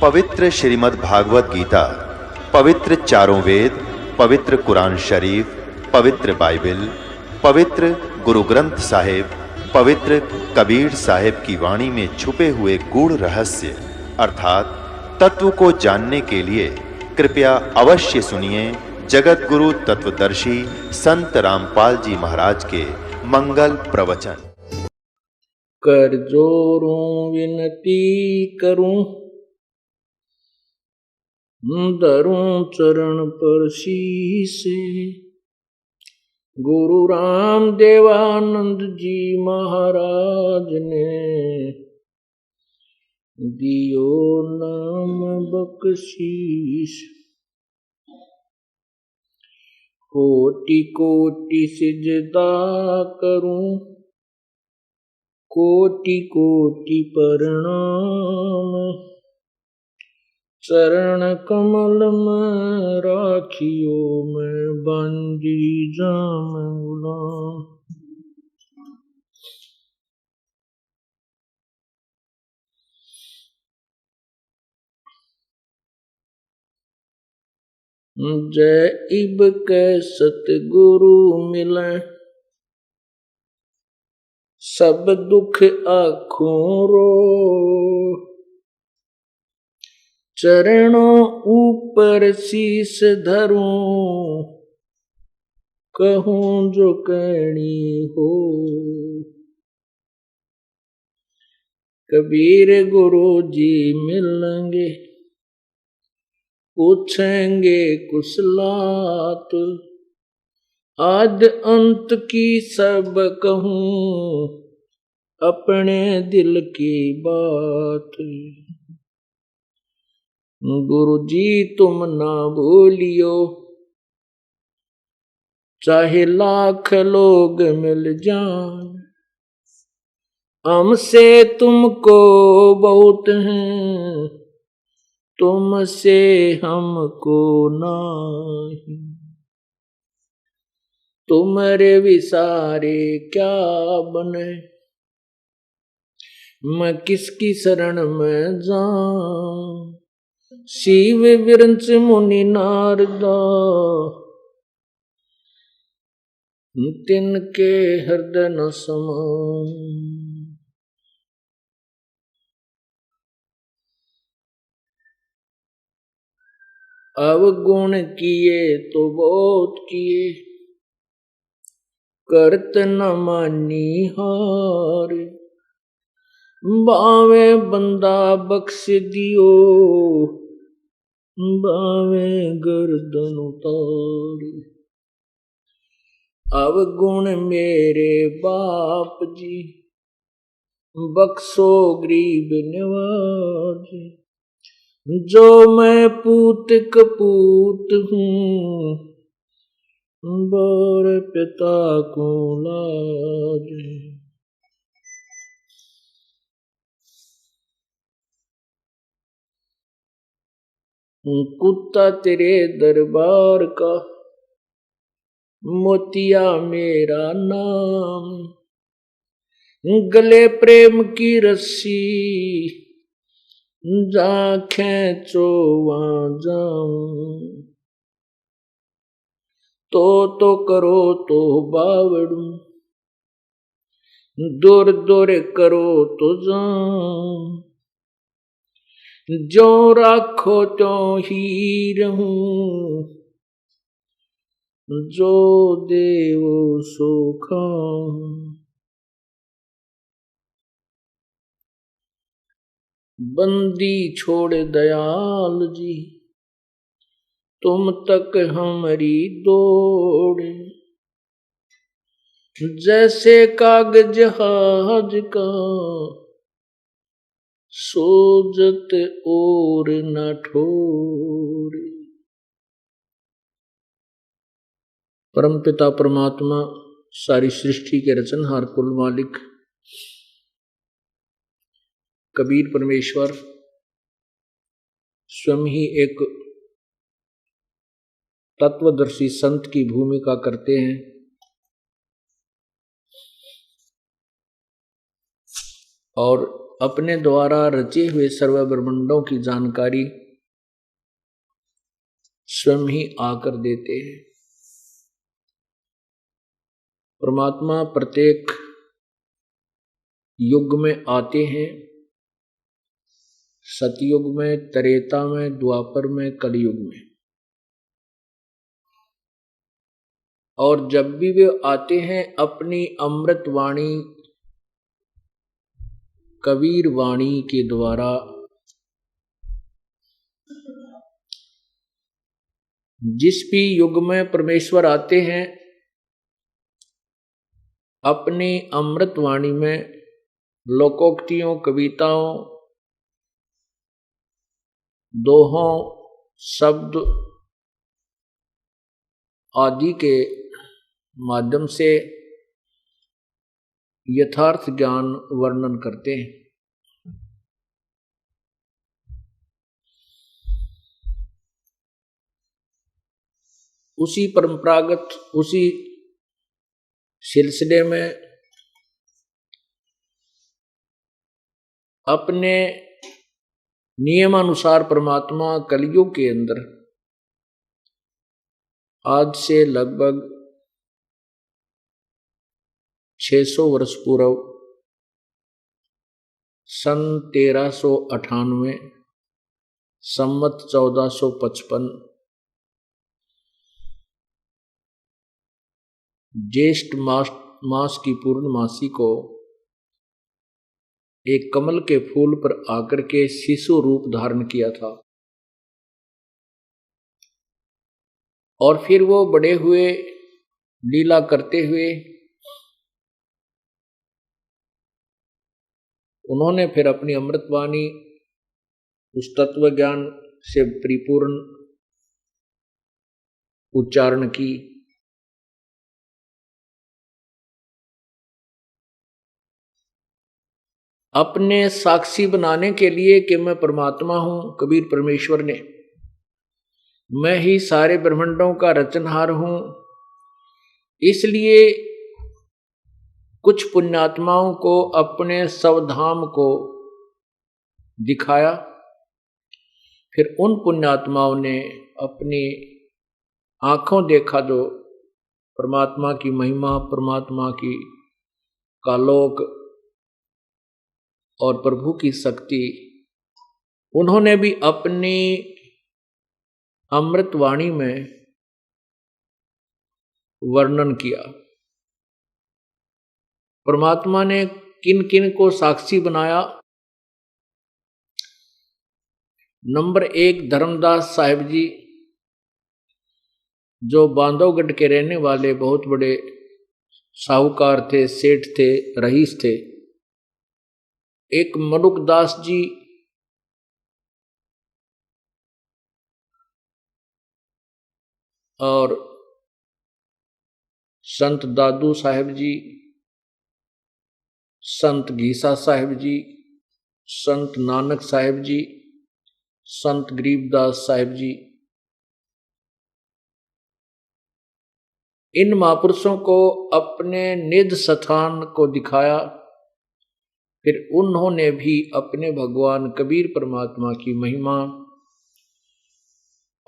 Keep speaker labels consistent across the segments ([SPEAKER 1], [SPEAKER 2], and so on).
[SPEAKER 1] पवित्र श्रीमद् भागवत गीता, पवित्र चारों वेद, पवित्र कुरान शरीफ, पवित्र बाइबिल, पवित्र गुरु ग्रंथ साहिब, पवित्र कबीर साहिब की वाणी में छुपे हुए गूढ़ रहस्य अर्थात तत्व को जानने के लिए कृपया अवश्य सुनिए जगत गुरु तत्वदर्शी संत रामपाल जी महाराज के मंगल प्रवचन।
[SPEAKER 2] कर जोरों विनती करूं, धरूं चरण पर शीस। गुरु राम देवानंद जी महाराज ने दियो नाम बख्शीश। कोटि कोटि सिजदा करूं, कोटि कोटि प्रणाम। चरण कमल में राखियो मैं बंदी जाम गुलाम। जय इब के सतगुरु मिले, सब दुख आँखों रो। चरणों ऊपर शीस धरूं, कहूं जो कहनी हो। कबीर गुरु जी मिलेंगे, पूछेंगे कुशलात। आद अंत की सब कहूं, अपने दिल की बात। गुरु जी तुम ना भूलियो, चाहे लाख लोग मिल जाएं। हमसे तुमको बहुत हैं, तुमसे हमको नहीं। तुम्हारे विसारे क्या बने, मैं किसकी शरण में जाऊं। शिव विरंच मुनि नारदा, तिनके हृदय न समाऊं। अवगुण किए तो बहुत किए, करत न मानी हार। बावे बंदा बख्श दियो, बावे गर्दन उतार। अवगुण मेरे बाप जी, बख्शो गरीब नवाज। जो मैं पूत कपूत हूँ, बर पिता को लाज। कुत्ता तेरे दरबार का, मोतिया मेरा नाम। गले प्रेम की रस्सी, जा खींचो वहां जाऊं। तो करो तो बावड़ू, दूर दूर करो तो जाऊं। जो राखो तो ही रहूं, जो देवो सो खाऊं। बंदी छोड़ दयाल जी, तुम तक हमारी दौड़। जैसे कागज हाज का, सोजत और न ठोर। परमपिता परमात्मा सारी सृष्टि के रचनहार कुल मालिक कबीर परमेश्वर स्वयं ही एक तत्वदर्शी संत की भूमिका करते हैं और अपने द्वारा रचे हुए सर्व ब्रह्मांडों की जानकारी स्वयं ही आकर देते हैं। परमात्मा प्रत्येक युग में आते हैं, सतयुग में, त्रेता में, द्वापर में, कलयुग में। और जब भी वे आते हैं अपनी अमृत वाणी, कबीर वाणी के द्वारा जिस भी युग में परमेश्वर आते हैं अपनी अमृत वाणी में लोकोक्तियों, कविताओं, दोहों, शब्द आदि के माध्यम से यथार्थ ज्ञान वर्णन करते हैं। उसी परंपरागत, उसी सिलसिले में अपने नियमानुसार परमात्मा कलयुग के अंदर आज से लगभग 600 वर्ष पूर्व सन 1398 संवत 1455 ज्येष्ठ मास की पूर्णमासी को एक कमल के फूल पर आकर के शिशु रूप धारण किया था। और फिर वो बड़े हुए, लीला करते हुए उन्होंने फिर अपनी अमृतवाणी उस तत्व ज्ञान से परिपूर्ण उच्चारण की। अपने साक्षी बनाने के लिए कि मैं परमात्मा हूं, कबीर परमेश्वर ने, मैं ही सारे ब्रह्मांडों का रचनहार हूं, इसलिए कुछ पुण्यात्माओं को अपने स्वधाम को दिखाया। फिर उन पुण्यात्माओं ने अपनी आंखों देखा जो परमात्मा की महिमा, परमात्मा की कालोक और प्रभु की शक्ति, उन्होंने भी अपनी अमृतवाणी में वर्णन किया। परमात्मा ने किन किन को साक्षी बनाया? नंबर 1 धर्मदास साहिब जी, जो बांधवगढ़ के रहने वाले बहुत बड़े साहूकार थे, सेठ थे, रईस थे। एक मनुकदास जी, और संत दादू साहिब जी, संत घीसा साहिब जी, संत नानक साहिब जी, संत गरीबदास साहिब जी, इन महापुरुषों को अपने निज स्थान को दिखाया। फिर उन्होंने भी अपने भगवान कबीर परमात्मा की महिमा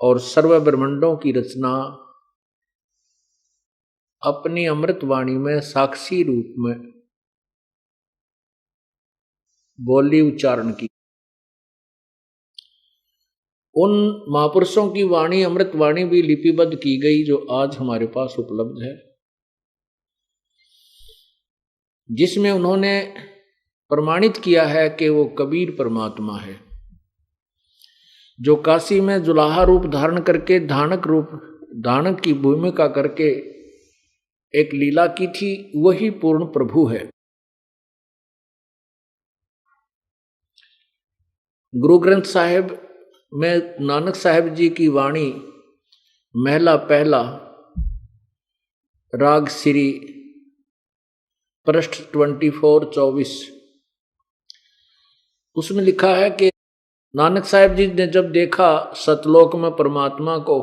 [SPEAKER 2] और सर्व ब्रह्मांडों की रचना अपनी अमृतवाणी में साक्षी रूप में बोली, उच्चारण की। उन महापुरुषों की वाणी, अमृतवाणी भी लिपिबद्ध की गई जो आज हमारे पास उपलब्ध है, जिसमें उन्होंने प्रमाणित किया है कि वो कबीर परमात्मा है, जो काशी में जुलाहा रूप धारण करके धानक की भूमिका करके एक लीला की थी, वही पूर्ण प्रभु है। गुरु ग्रंथ साहिब में नानक साहिब जी की वाणी महला पहला, राग श्री, पृष्ठ 24-24, उसमें लिखा है कि नानक साहिब जी ने जब देखा सतलोक में परमात्मा को,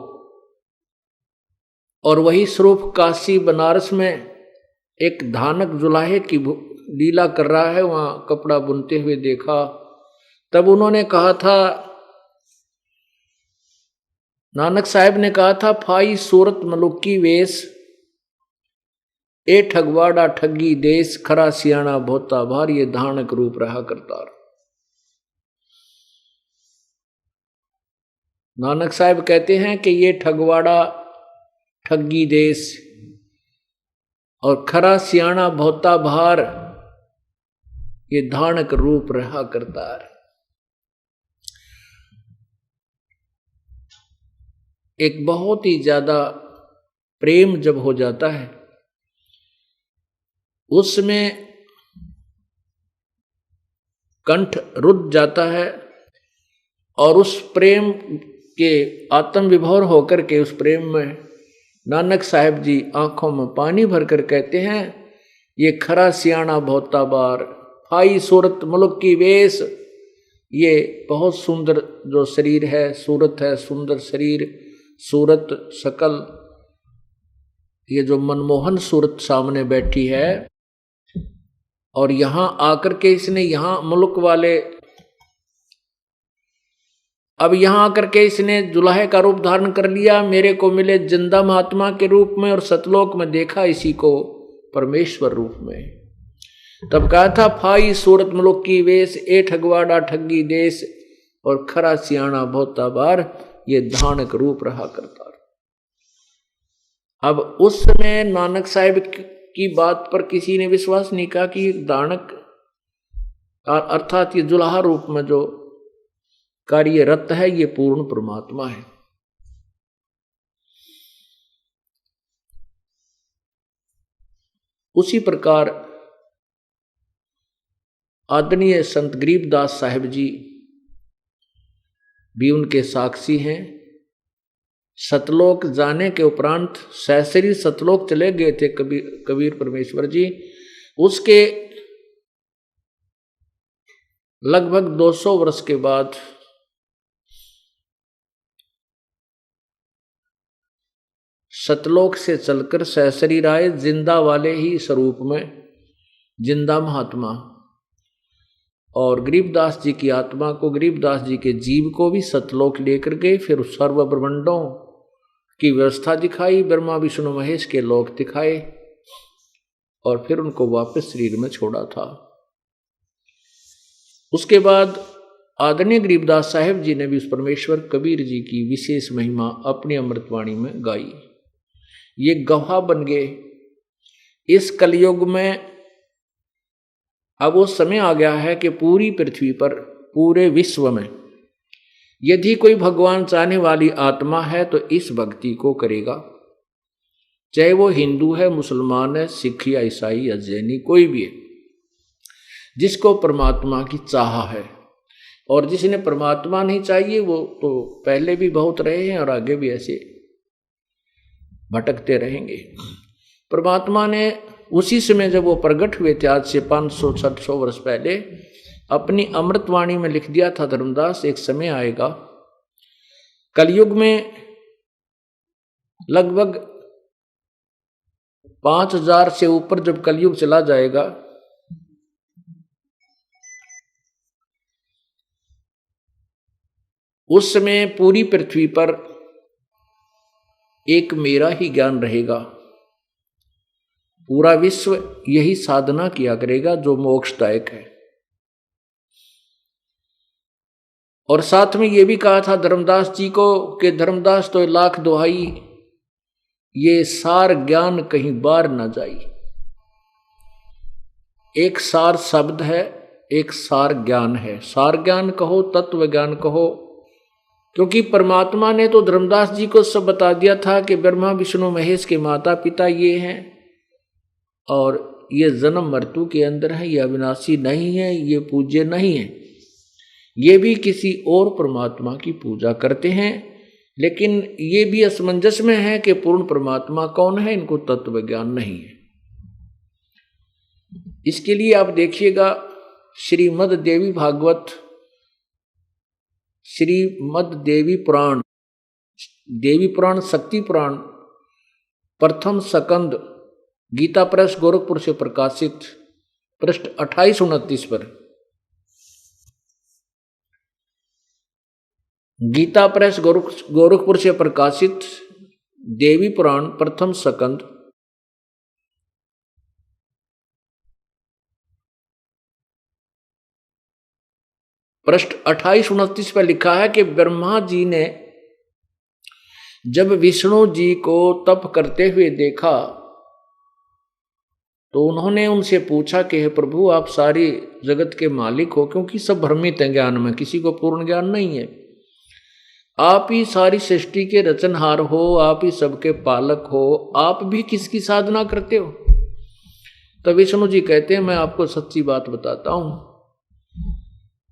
[SPEAKER 2] और वही स्वरूप काशी बनारस में एक धानक जुलाहे की लीला कर रहा है, वहां कपड़ा बुनते हुए देखा। तब उन्होंने कहा था, नानक साहब ने कहा था, फाई सूरत मलुकी वेश, ए ठगवाड़ा ठगी देश, खरा सियाणा भोता भार, ये धानक रूप रहा करतार। नानक साहब कहते हैं कि ये ठगवाड़ा ठगी देश और खरा सियाणा भोता भार, ये धानक रूप रहा करतार। एक बहुत ही ज्यादा प्रेम जब हो जाता है, उसमें कंठ रुद्ध जाता है, और उस प्रेम के आत्म विभोर होकर के उस प्रेम में नानक साहब जी आंखों में पानी भरकर कहते हैं, ये खरा सियाणा भोता बार, फाई सूरत मुल्क की वेश, ये बहुत सुंदर जो शरीर है, सूरत है, सुंदर शरीर, सूरत शकल, ये जो मनमोहन सूरत सामने बैठी है, और यहां आकर के इसने यहां मुल्क वाले, अब यहां आकर के इसने जुलाहे का रूप धारण कर लिया, मेरे को मिले जिंदा महात्मा के रूप में, और सतलोक में देखा इसी को परमेश्वर रूप में। तब कहा था, फाई सूरत मुल्क की वेश, ए ठगवाड़ा ठगी देश, और खरा सियाणा भोता बार, ये धानक रूप रहा करता। अब उस समय नानक साहब की बात पर किसी ने विश्वास नहीं कहा कि धानक अर्थात ये जुलाहा रूप में जो कार्यरत है, ये पूर्ण परमात्मा है। उसी प्रकार आदरणीय संत गरीबदास साहिब जी भी उनके साक्षी हैं। सतलोक जाने के उपरांत सहसरी सतलोक चले गए थे कबीर परमेश्वर जी। उसके लगभग 200 वर्ष के बाद सतलोक से चलकर सहसरी राय जिंदा वाले ही स्वरूप में, जिंदा महात्मा, और गरीबदास जी की आत्मा को, गरीबदास जी के जीव को भी सतलोक लेकर गए। फिर सर्व ब्रह्मांडों की व्यवस्था दिखाई, ब्रह्मा विष्णु महेश के लोक दिखाए, और फिर उनको वापस शरीर में छोड़ा था। उसके बाद आदरणीय गरीबदास साहिब जी ने भी उस परमेश्वर कबीर जी की विशेष महिमा अपनी अमृतवाणी में गाई। ये गवाह बन गए। इस कलयुग में अब वो समय आ गया है कि पूरी पृथ्वी पर, पूरे विश्व में यदि कोई भगवान चाहने वाली आत्मा है तो इस भक्ति को करेगा, चाहे वो हिंदू है, मुसलमान है, सिख या ईसाई या जैनी, कोई भी है, जिसको परमात्मा की चाह है। और जिसने परमात्मा नहीं चाहिए वो तो पहले भी बहुत रहे हैं और आगे भी ऐसे भटकते रहेंगे। परमात्मा ने उसी समय जब वो प्रकट हुए थे, आज से 500-600 वर्ष पहले, अपनी अमृतवाणी में लिख दिया था धर्मदास, एक समय आएगा कलयुग में लगभग 5000 से ऊपर जब कलयुग चला जाएगा, उस समय पूरी पृथ्वी पर एक मेरा ही ज्ञान रहेगा। पूरा विश्व यही साधना किया करेगा जो मोक्षदायक है। और साथ में ये भी कहा था धर्मदास जी को कि धर्मदास तो लाख दुहाई, ये सार ज्ञान कहीं बार ना जाई। एक सार शब्द है, एक सार ज्ञान है। सार ज्ञान कहो, तत्व ज्ञान कहो, क्योंकि परमात्मा ने तो धर्मदास जी को सब बता दिया था कि ब्रह्मा विष्णु महेश के माता पिता ये हैं, और ये जन्म मृत्यु के अंदर है, ये अविनाशी नहीं है, ये पूज्य नहीं है। ये भी किसी और परमात्मा की पूजा करते हैं, लेकिन ये भी असमंजस में है कि पूर्ण परमात्मा कौन है, इनको तत्व ज्ञान नहीं है। इसके लिए आप देखिएगा श्रीमद् देवी भागवत, श्रीमद् देवी पुराण, देवी पुराण, शक्ति पुराण, प्रथम स्कंद, गीता प्रेस गोरखपुर से प्रकाशित पृष्ठ 28-29 पर। गीता प्रेस गोरखपुर से प्रकाशित देवी पुराण प्रथम स्कंद पृष्ठ 28-29 पर लिखा है कि ब्रह्मा जी ने जब विष्णु जी को तप करते हुए देखा तो उन्होंने उनसे पूछा कि हे प्रभु, आप सारी जगत के मालिक हो, क्योंकि सब भ्रमित हैं ज्ञान में, किसी को पूर्ण ज्ञान नहीं है। आप ही सारी सृष्टि के रचनहार हो, आप ही सबके पालक हो, आप भी किसकी साधना करते हो? तो विष्णु जी कहते हैं, मैं आपको सच्ची बात बताता हूं,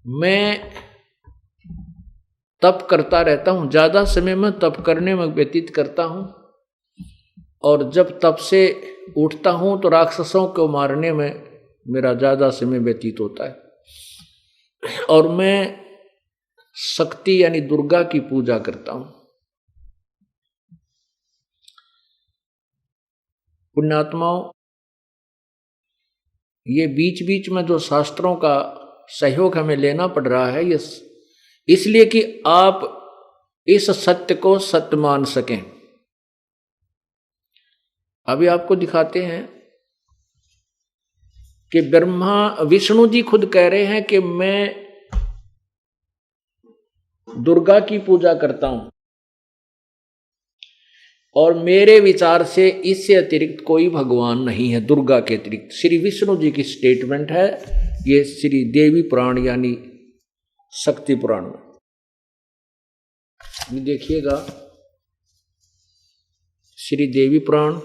[SPEAKER 2] मैं तप करता रहता हूं, ज्यादा समय में तप करने में व्यतीत करता हूं, और जब तप से उठता हूं तो राक्षसों को मारने में मेरा ज्यादा समय व्यतीत होता है, और मैं शक्ति यानी दुर्गा की पूजा करता हूं। पुण्यात्माओं, ये बीच बीच में जो शास्त्रों का सहयोग हमें लेना पड़ रहा है, ये इसलिए कि आप इस सत्य को सत्य मान सकें। अभी आपको दिखाते हैं कि विष्णु जी खुद कह रहे हैं कि मैं दुर्गा की पूजा करता हूं, और मेरे विचार से इससे अतिरिक्त कोई भगवान नहीं है दुर्गा के अतिरिक्त। श्री विष्णु जी की स्टेटमेंट है ये श्री देवी पुराण यानी शक्ति पुराण में। ये देखिएगा, श्री देवी पुराण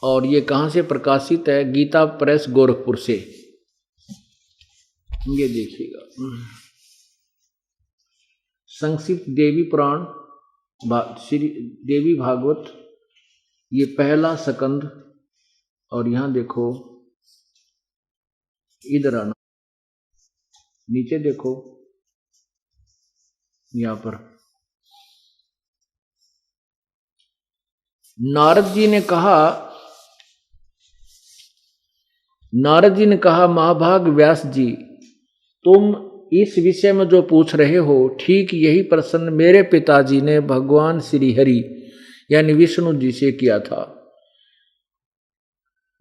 [SPEAKER 2] और ये कहां से प्रकाशित है? गीता प्रेस गोरखपुर से। ये देखिएगा, संक्षिप्त देवी पुराण श्री देवी भागवत, ये पहला स्कंद, और यहां देखो, इधर आना, नीचे देखो, यहां पर नारद जी ने कहा महाभाग व्यास जी, तुम इस विषय में जो पूछ रहे हो, ठीक यही प्रश्न मेरे पिताजी ने भगवान श्री हरि यानी विष्णु जी से किया था।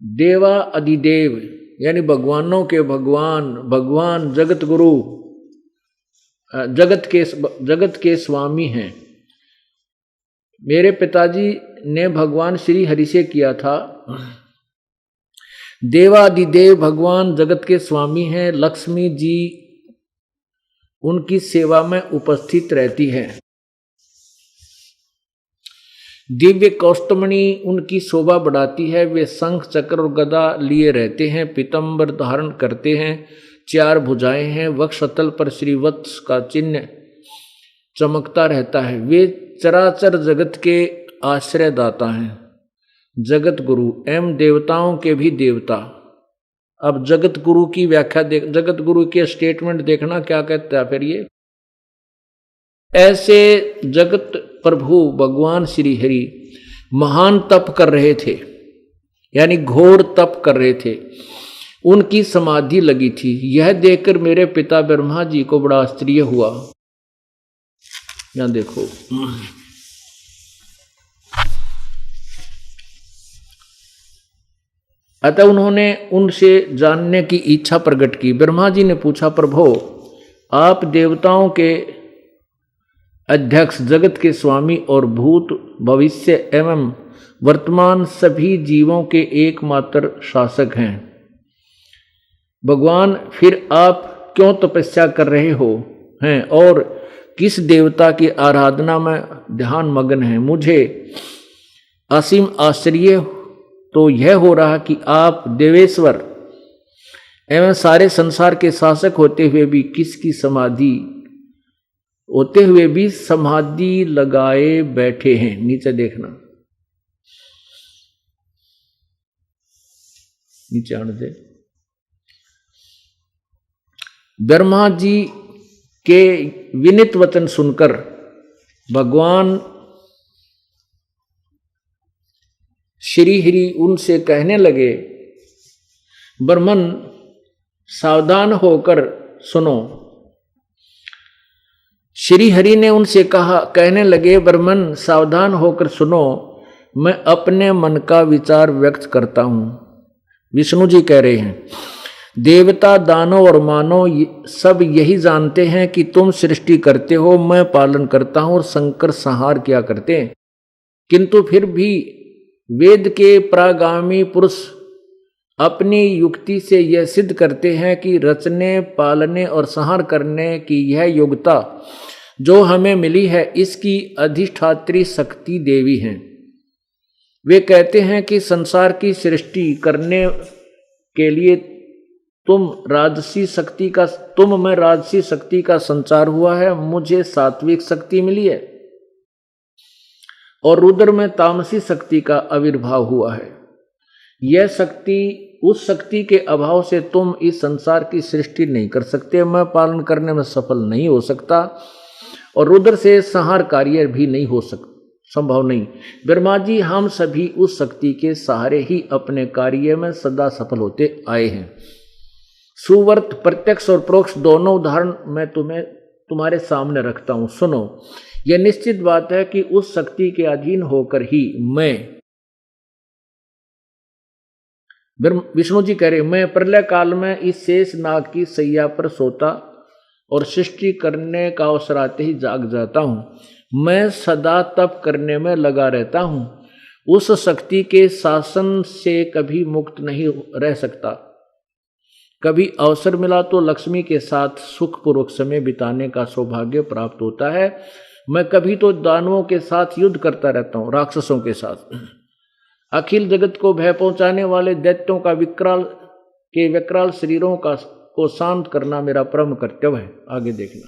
[SPEAKER 2] देवा अधिदेव यानी भगवानों के भगवान, भगवान जगत गुरु, जगत के स्वामी हैं। मेरे पिताजी ने भगवान श्री हरि से किया था। देवादिदेव भगवान जगत के स्वामी हैं। लक्ष्मी जी उनकी सेवा में उपस्थित रहती है। दिव्य कौस्तुमणि उनकी शोभा बढ़ाती है। वे शंख चक्र और गदा लिए रहते हैं, पीतांबर धारण करते हैं, 4 भुजाएं हैं, वक्षस्थल पर श्रीवत्स का चिन्ह चमकता रहता है। वे चराचर जगत के आश्रयदाता हैं, जगत गुरु एवं देवताओं के भी देवता। अब जगत गुरु की व्याख्या जगत गुरु के स्टेटमेंट देखना क्या कहता है फिर ये। ऐसे जगत प्रभु भगवान श्री हरि महान तप कर रहे थे, यानी घोर तप कर रहे थे। उनकी समाधि लगी थी। यह देखकर मेरे पिता ब्रह्मा जी को बड़ा आश्चर्य हुआ। यहां देखो, अतः उन्होंने उनसे जानने की इच्छा प्रकट की। ब्रह्मा जी ने पूछा, प्रभो आप देवताओं के अध्यक्ष, जगत के स्वामी और भूत भविष्य एवं वर्तमान सभी जीवों के एकमात्र शासक हैं। भगवान फिर आप क्यों तपस्या कर रहे हैं और किस देवता की आराधना में ध्यान मग्न हैं? मुझे असीम आश्चर्य तो यह हो रहा कि आप देवेश्वर एवं सारे संसार के शासक होते हुए भी समाधि लगाए बैठे हैं। नीचे देखना, नीचे आने दे। ब्रह्मा जी के विनीत वचन सुनकर भगवान श्री हरि उनसे कहने लगे, ब्रह्मन सावधान होकर सुनो। श्री हरि ने उनसे कहने लगे, ब्रह्मन सावधान होकर सुनो, मैं अपने मन का विचार व्यक्त करता हूं। विष्णु जी कह रहे हैं, देवता, दानव और मानव सब यही जानते हैं कि तुम सृष्टि करते हो, मैं पालन करता हूं और शंकर संहार किया करते हैं। किंतु फिर भी वेद के प्रागामी पुरुष अपनी युक्ति से यह सिद्ध करते हैं कि रचने, पालने और संहार करने की यह योग्यता जो हमें मिली है, इसकी अधिष्ठात्री शक्ति देवी हैं। वे कहते हैं कि संसार की सृष्टि करने के लिए तुम में राजसी शक्ति का संचार हुआ है, मुझे सात्विक शक्ति मिली है और रुद्र में तामसी शक्ति का आविर्भाव हुआ है। यह शक्ति, उस शक्ति के अभाव से तुम इस संसार की सृष्टि नहीं कर सकते, मैं पालन करने में सफल नहीं हो सकता और रुद्र से संहार कार्य भी नहीं हो सकता, संभव नहीं। ब्रह्मा जी, हम सभी उस शक्ति के सहारे ही अपने कार्य में सदा सफल होते आए हैं। सुवर्त, प्रत्यक्ष और परोक्ष दोनों उदाहरण मैं तुम्हारे सामने रखता हूं, सुनो। यह निश्चित बात है कि उस शक्ति के अधीन होकर ही मैं, विष्णु जी कह रहे, मैं प्रलय काल में इस शेष नाग की सैया पर सोता और सृष्टि करने का अवसर आते ही जाग जाता हूं। मैं सदा तप करने में लगा रहता हूं, उस शक्ति के शासन से कभी मुक्त नहीं रह सकता। कभी अवसर मिला तो लक्ष्मी के साथ सुखपूर्वक समय बिताने का सौभाग्य प्राप्त होता है। मैं कभी तो दानवों के साथ युद्ध करता रहता हूँ, राक्षसों के साथ। अखिल जगत को भय पहुंचाने वाले दैत्यों का विकराल शरीरों को शांत करना मेरा परम कर्तव्य है। आगे देखना,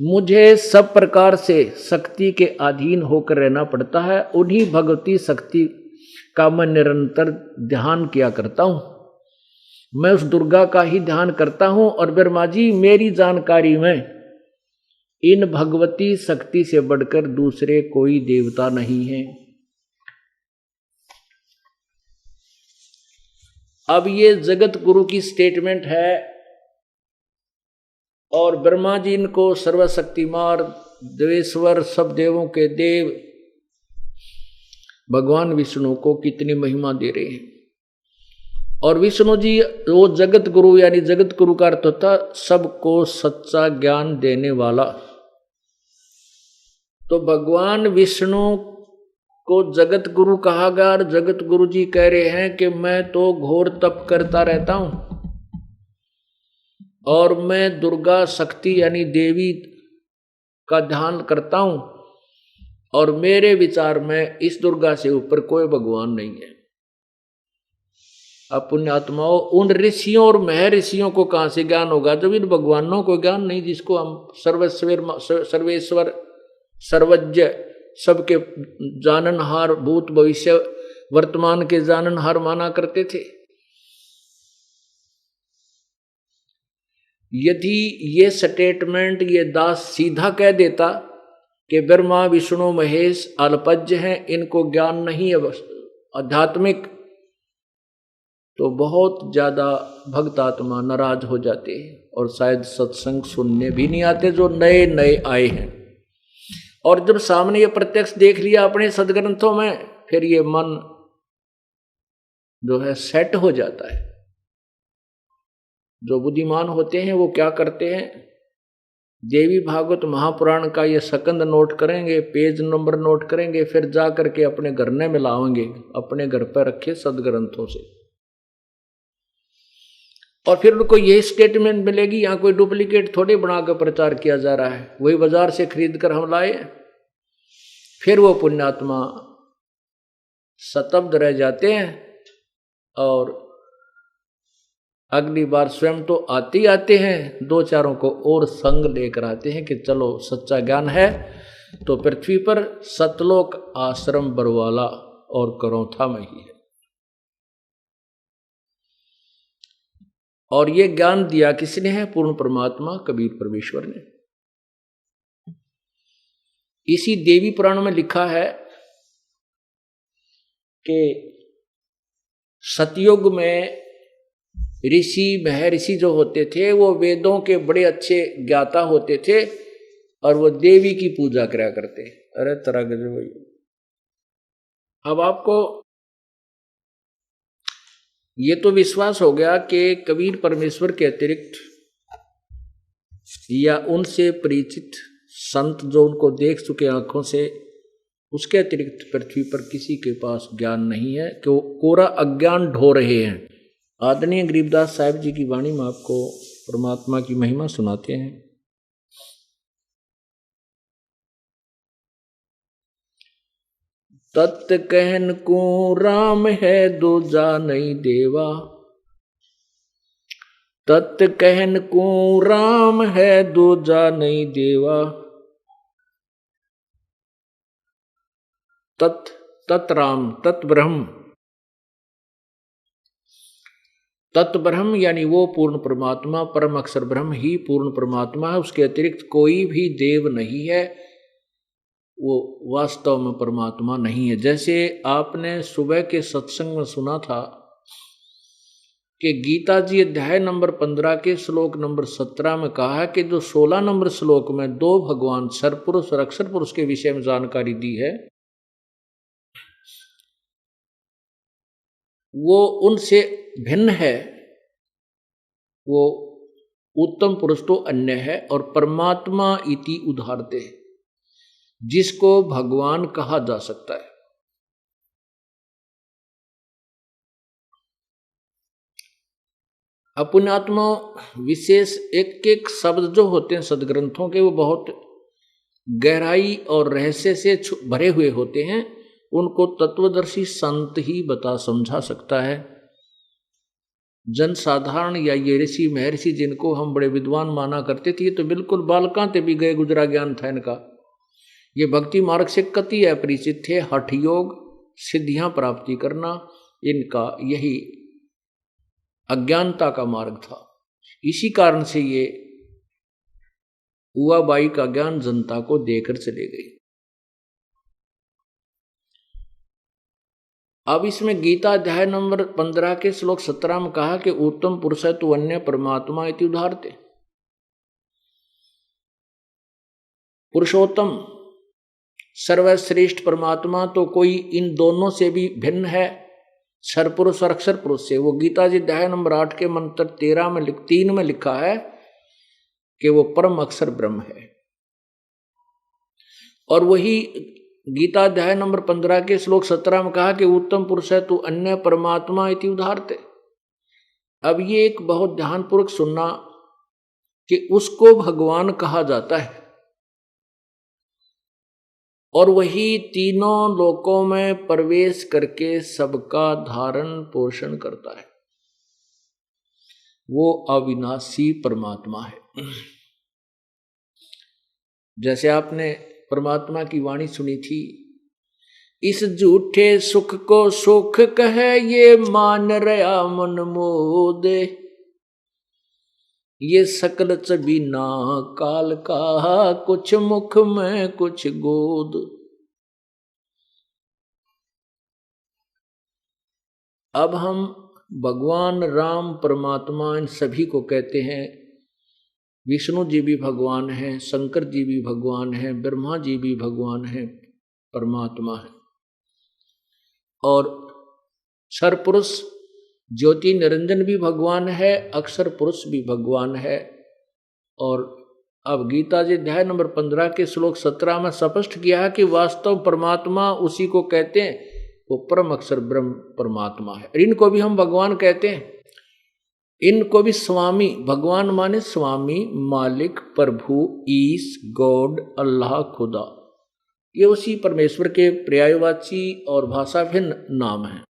[SPEAKER 2] मुझे सब प्रकार से शक्ति के अधीन होकर रहना पड़ता है। उन्हीं भगवती शक्ति का मैं निरंतर ध्यान किया करता हूं। मैं उस दुर्गा का ही ध्यान करता हूं और ब्रह्मा जी, मेरी जानकारी में इन भगवती शक्ति से बढ़कर दूसरे कोई देवता नहीं है। अब ये जगत गुरु की स्टेटमेंट है और ब्रह्मा जी इनको सर्वशक्तिमान, देवेश्वर, सब देवों के देव भगवान विष्णु को कितनी महिमा दे रहे हैं। और विष्णु जी वो जगत गुरु, यानी जगत गुरु का अर्थ होता सबको सच्चा ज्ञान देने वाला। तो भगवान विष्णु को जगत गुरु कहा गया और जगत गुरु जी कह रहे हैं कि मैं तो घोर तप करता रहता हूं और मैं दुर्गा शक्ति यानी देवी का ध्यान करता हूं और मेरे विचार में इस दुर्गा से ऊपर कोई भगवान नहीं है। अब पुण्यात्माओं, उन ऋषियों और महर्षियों को कहां से ज्ञान होगा जब इन भगवानों को ज्ञान नहीं, जिसको हम सर्वेश्वर, सर्वज्ञ, सबके जाननहार, भूत भविष्य वर्तमान के जाननहार माना करते थे। यदि ये स्टेटमेंट ये दास सीधा कह देता कि ब्रह्मा विष्णु महेश अल्पज्ञ हैं, इनको ज्ञान नहीं है आध्यात्मिक, तो बहुत ज्यादा भक्त आत्मा नाराज हो जाते हैं और शायद सत्संग सुनने भी नहीं आते जो नए नए आए हैं। और जब सामने ये प्रत्यक्ष देख लिया अपने सदग्रंथों में, फिर ये मन जो है सेट हो जाता है। जो बुद्धिमान होते हैं वो क्या करते हैं, देवी भागवत महापुराण का ये सकंद नोट करेंगे, पेज नंबर नोट करेंगे, फिर जा करके अपने घर में मिलाएंगे, अपने घर पर रखे सदग्रंथों से। और फिर उनको यही स्टेटमेंट मिलेगी, यहाँ कोई डुप्लीकेट थोड़ी बनाकर प्रचार किया जा रहा है, वही बाजार से खरीद कर हम लाए। फिर वो पुण्यात्मा स्तब्ध रह जाते हैं और अगली बार स्वयं तो आते ही आते हैं, दो चारों को और संग लेकर आते हैं कि चलो सच्चा ज्ञान है तो पृथ्वी पर सतलोक आश्रम बरवाला और करौथा में ही है। और ये ज्ञान दिया किसने है? पूर्ण परमात्मा कबीर परमेश्वर ने। इसी देवी पुराण में लिखा है कि सतयुग में ऋषि महर्षि जो होते थे वो वेदों के बड़े अच्छे ज्ञाता होते थे और वो देवी की पूजा करा करते। अरे तरह गजब। अब आपको ये तो विश्वास हो गया कि कबीर परमेश्वर के अतिरिक्त या उनसे परिचित संत जो उनको देख चुके आंखों से, उसके अतिरिक्त पृथ्वी पर किसी के पास ज्ञान नहीं है, कि वो कोरा अज्ञान ढो रहे हैं। आदरणीय गरीबदास साहिब जी की वाणी में आपको परमात्मा की महिमा सुनाते हैं। तत् कहन को राम है दूजा नहीं देवा, तत् कहन को राम है दूजा नहीं देवा, तत् तत् राम तत् ब्रह्म, तत् ब्रह्म यानी वो पूर्ण परमात्मा, परम अक्षर ब्रह्म ही पूर्ण परमात्मा है, उसके अतिरिक्त कोई भी देव नहीं है, वो वास्तव में परमात्मा नहीं है। जैसे आपने सुबह के सत्संग में सुना था कि गीता जी अध्याय नंबर 15 के श्लोक नंबर 17 में कहा है कि जो 16 नंबर श्लोक में दो भगवान सरपुरुष और अक्षर पुरुष के विषय में जानकारी दी है, वो उनसे भिन्न है, वो उत्तम पुरुष तो अन्य है, और परमात्मा इति उदाहरते, जिसको भगवान कहा जा सकता है। अपुण्यात्मा विशेष एक एक शब्द जो होते हैं सदग्रंथों के, वो बहुत गहराई और रहस्य से भरे हुए होते हैं, उनको तत्वदर्शी संत ही बता समझा सकता है। जन साधारण या ये ऋषि महर्षि जिनको हम बड़े विद्वान माना करते थे, तो बिल्कुल बालकांते भी गए गुजरा ज्ञान था इनका। ये भक्ति मार्ग से कति अपरिचित थे। हठ योग, सिद्धियां प्राप्ति करना, इनका यही अज्ञानता का मार्ग था। इसी कारण से ये हुआबाई का ज्ञान जनता को देकर चले गए। अब इसमें गीता अध्याय नंबर 15 के श्लोक 17 में कहा कि उत्तम पुरुष है तो अन्य परमात्मा इति उदाहरते। पुरुषोत्तम सर्वश्रेष्ठ परमात्मा तो कोई इन दोनों से भी भिन्न है, सरपुरुष और अक्षर पुरुष से। वो गीता जी अध्याय नंबर 8 के मंत्र 3 में लिखा है कि वो परम अक्षर ब्रह्म है। और वही गीता अध्याय नंबर 15 के श्लोक 17 में कहा कि उत्तम पुरुष है तो अन्य परमात्मा इति उदाहरते। अब ये एक बहुत ध्यानपूर्वक सुनना कि उसको भगवान कहा जाता है, और वही तीनों लोकों में प्रवेश करके सबका धारण पोषण करता है। वो अविनाशी परमात्मा है। जैसे आपने परमात्मा की वाणी सुनी थी, इस झूठे सुख को सुख कहे ये मान रहा मन मोदे, ये सकल चबीना काल का कुछ मुख में कुछ गोद। अब हम भगवान राम परमात्मा इन सभी को कहते हैं। विष्णु जी भी भगवान हैं, शंकर जी भी भगवान हैं, ब्रह्मा जी भी भगवान हैं, परमात्मा है। और सरपुरुष ज्योति निरंजन भी भगवान है, अक्षर पुरुष भी भगवान है। और अब गीता जी अध्याय नंबर 15 के श्लोक 17 में स्पष्ट किया है कि वास्तव परमात्मा उसी को कहते हैं, वो परम अक्षर ब्रह्म परमात्मा है। इनको भी हम भगवान कहते हैं। इनको भी स्वामी, भगवान माने स्वामी, मालिक, प्रभु, ईश, गॉड, अल्लाह, खुदा, ये उसी परमेश्वर के पर्यायवाची और भाषा भिन्न नाम है।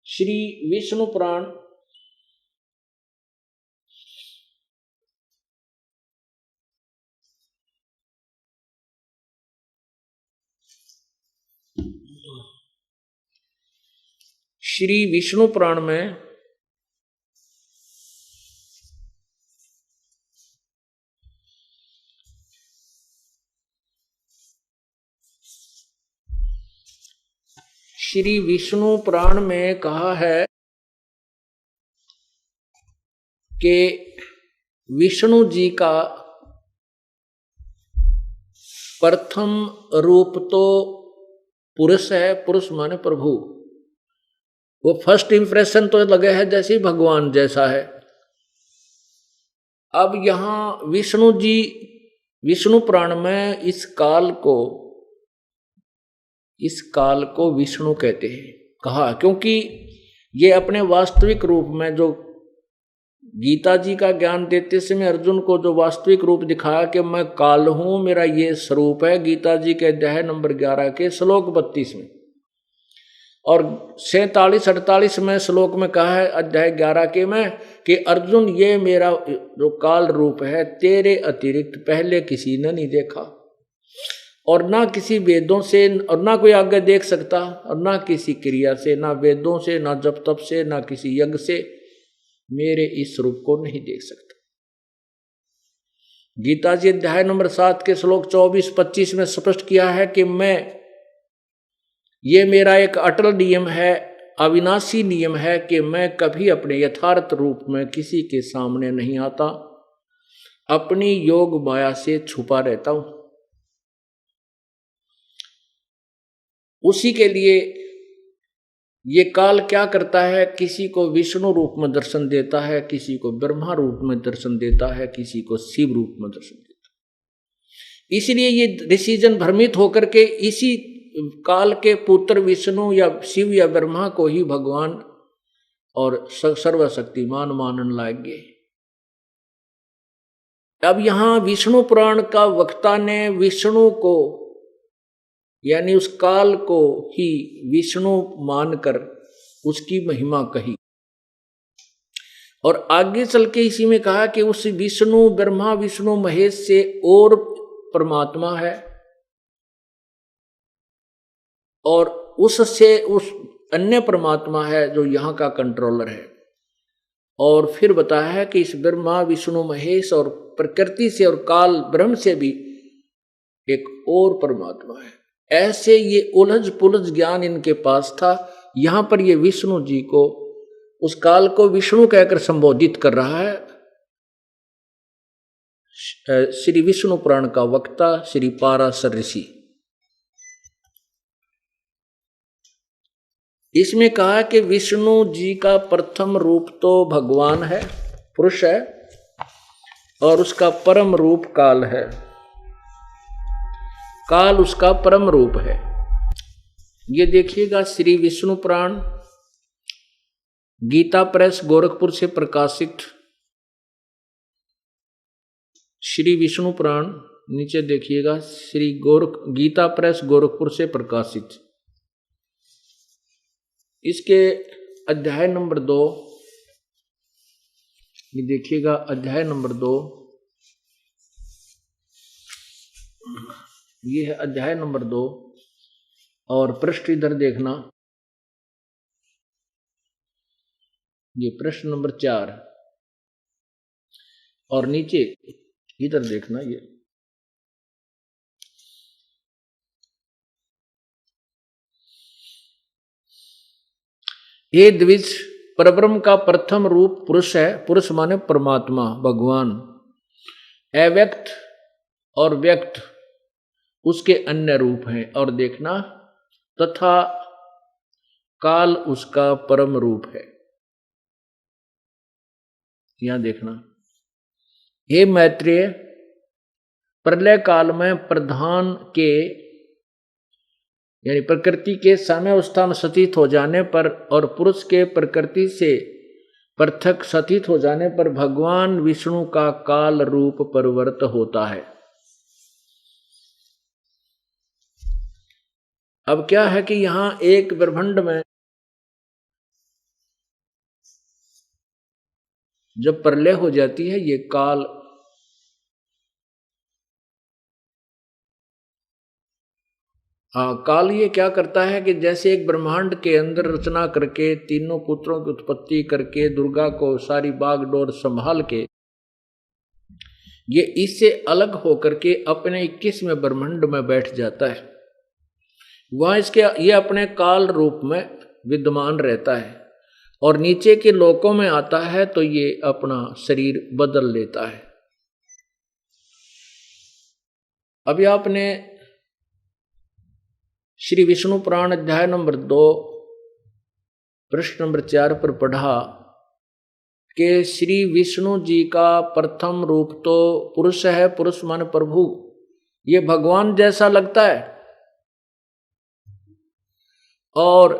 [SPEAKER 2] श्री विष्णु पुराण में श्री विष्णु पुराण में कहा है कि विष्णु जी का प्रथम रूप तो पुरुष है, पुरुष माने प्रभु। वो फर्स्ट इंप्रेशन तो लगे है जैसे भगवान जैसा है। अब यहां विष्णु जी, विष्णु पुराण में इस काल को विष्णु कहते हैं, कहा, क्योंकि ये अपने वास्तविक रूप में जो गीता जी का ज्ञान देते समय अर्जुन को जो वास्तविक रूप दिखाया कि मैं काल हूं, मेरा ये स्वरूप है, गीता जी के अध्याय नंबर 11 के श्लोक 32 में, और 47-48 में श्लोक में कहा है अध्याय 11 के में कि अर्जुन ये मेरा जो काल रूप है तेरे अतिरिक्त पहले किसी ने नहीं देखा, और ना किसी वेदों से, और ना कोई आगे देख सकता, और ना किसी क्रिया से, ना वेदों से, ना जप तप से, ना किसी यज्ञ से मेरे इस रूप को नहीं देख सकता। गीता जी अध्याय नंबर 7 के श्लोक 24-25 में स्पष्ट किया है कि ये मेरा एक अटल नियम है, अविनाशी नियम है कि मैं कभी अपने यथार्थ रूप में किसी के सामने नहीं आता, अपनी योग माया से छुपा रहता हूं। उसी के लिए ये काल क्या करता है, किसी को विष्णु रूप में दर्शन देता है, किसी को ब्रह्मा रूप में दर्शन देता है, किसी को शिव रूप में दर्शन देता है। इसलिए ये ऋषिजन भ्रमित होकर के इसी काल के पुत्र विष्णु या शिव या ब्रह्मा को ही भगवान और सर्वशक्तिमान मानन लागे। अब यहां विष्णु पुराण का वक्ता ने विष्णु को यानी उस काल को ही विष्णु मानकर उसकी महिमा कही, और आगे चल के इसी में कहा कि उस विष्णु, ब्रह्मा, विष्णु, महेश से और परमात्मा है, और उससे उस अन्य परमात्मा है जो यहाँ का कंट्रोलर है। और फिर बताया है कि इस ब्रह्मा, विष्णु, महेश और प्रकृति से और काल ब्रह्म से भी एक और परमात्मा है। ऐसे ये उलझ पुलझ ज्ञान इनके पास था। यहां पर ये विष्णु जी को, उस काल को विष्णु कहकर संबोधित कर रहा है श्री विष्णु पुराण का वक्ता श्री पाराशर ऋषि। इसमें कहा कि विष्णु जी का प्रथम रूप तो भगवान है, पुरुष है, और उसका परम रूप काल है। काल उसका परम रूप है। ये देखिएगा श्री विष्णु पुराण गीता प्रेस गोरखपुर से प्रकाशित, श्री विष्णु पुराण नीचे देखिएगा, श्री गीता प्रेस गोरखपुर से प्रकाशित, इसके अध्याय नंबर 2, ये देखिएगा अध्याय नंबर 2, ये है अध्याय नंबर 2, और पृष्ठ इधर देखना, ये प्रश्न नंबर 4, और नीचे इधर देखना, ये द्विज परब्रह्म का प्रथम रूप पुरुष है। पुरुष माने परमात्मा, भगवान। अव्यक्त और व्यक्त उसके अन्य रूप हैं। और देखना, तथा काल उसका परम रूप है। यहां देखना, हे मैत्रेय, प्रलय काल में प्रधान के यानी प्रकृति के साम्यावस्था में स्थित हो जाने पर और पुरुष के प्रकृति से पृथक स्थित हो जाने पर भगवान विष्णु का काल रूप परिवर्त होता है। अब क्या है कि यहां एक ब्रह्मांड में जब प्रलय हो जाती है, ये काल काल ये क्या करता है कि जैसे एक ब्रह्मांड के अंदर रचना करके तीनों पुत्रों की उत्पत्ति करके दुर्गा को सारी बागडोर संभाल के ये इससे अलग होकर के अपने 21वें ब्रह्मांड में बैठ जाता है। वह इसके ये अपने काल रूप में विद्यमान रहता है और नीचे के लोकों में आता है तो ये अपना शरीर बदल लेता है। अभी आपने श्री विष्णु पुराण अध्याय नंबर 2 प्रश्न नंबर 4 पर पढ़ा कि श्री विष्णु जी का प्रथम रूप तो पुरुष है, पुरुष माने प्रभु। ये भगवान जैसा लगता है और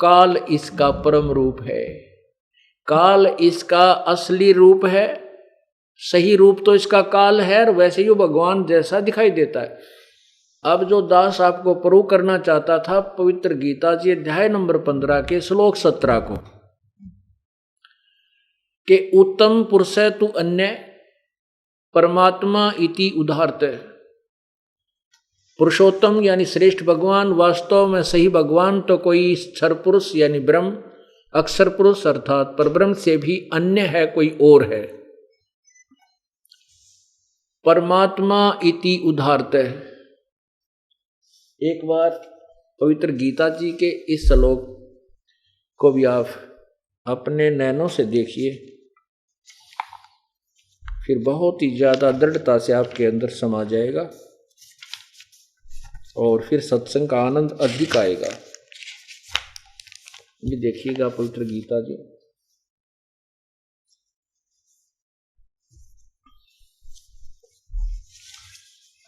[SPEAKER 2] काल इसका परम रूप है। काल इसका असली रूप है, सही रूप तो इसका काल है और वैसे ही वो भगवान जैसा दिखाई देता है। अब जो दास आपको प्रूव करना चाहता था पवित्र गीता जी अध्याय नंबर 15 के श्लोक 17 को कि उत्तम पुरुष तु अन्य परमात्मा इति उदाहरते। पुरुषोत्तम यानी श्रेष्ठ भगवान, वास्तव में सही भगवान तो कोई क्षर पुरुष यानी ब्रह्म, अक्षर पुरुष अर्थात परब्रह्म से भी अन्य है, कोई और है। परमात्मा इति उदाहरते। एक बार पवित्र गीता जी के इस श्लोक को भी आप अपने नैनों से देखिए, फिर बहुत ही ज्यादा दृढ़ता से आपके अंदर समा जाएगा और फिर सत्संग का आनंद अधिक आएगा। ये देखिएगा पवित्र गीता जी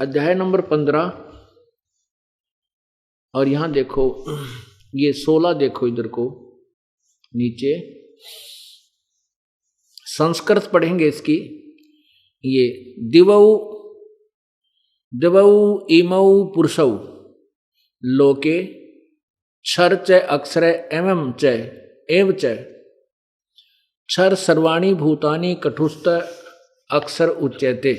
[SPEAKER 2] अध्याय नंबर 15 और यहां देखो ये 16 देखो इधर को नीचे संस्कृत पढ़ेंगे इसकी। ये दिवौ इमौ पुरुषौ लोके क्षर च अक्षर एवं च एव च क्षर सर्वाणि भूतानि कठुस्त अक्षर उच्यते।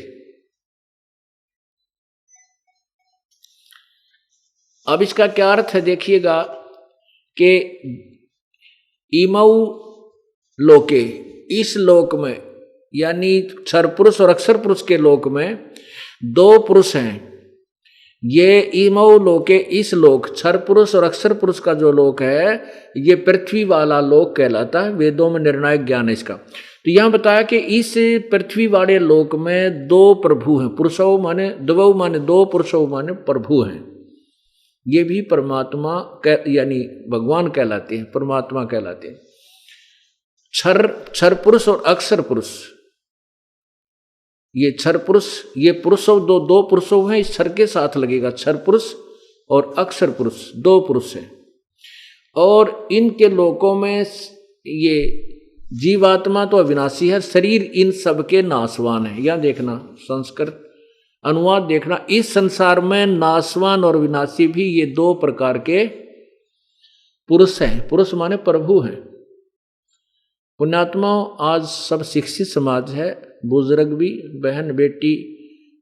[SPEAKER 2] अब इसका क्या अर्थ है देखिएगा कि इमौ लोके, इस लोक में यानी क्षर पुरुष और अक्षर पुरुष के लोक में दो पुरुष हैं। ये इमौ लोके, इस लोक क्षर पुरुष और अक्षर पुरुष का जो लोक है ये पृथ्वी वाला लोक कहलाता है। वेदों में निर्णायक ज्ञान है इसका। तो यहां बताया कि इस पृथ्वी वाले लोक में दो प्रभु हैं। पुरुषौ माने द्वौ माने दो, पुरुषौ माने प्रभु हैं। ये भी परमात्मा यानी भगवान कहलाते हैं, परमात्मा कहलाते हैं। क्षर पुरुष और अक्षर पुरुष, ये क्षर पुरुष, ये पुरुषों दो पुरुषों हैं, इस क्षर के साथ लगेगा। क्षर पुरुष और अक्षर पुरुष दो पुरुष हैं और इनके लोकों में ये जीवात्मा तो अविनाशी है, शरीर इन सब के नाशवान है। यह देखना संस्कृत अनुवाद देखना, इस संसार में नाशवान और विनाशी भी ये दो प्रकार के पुरुष हैं। पुरुष माने प्रभु हैं। पुण्यात्मा आज सब शिक्षित समाज है, बुजुर्ग भी, बहन बेटी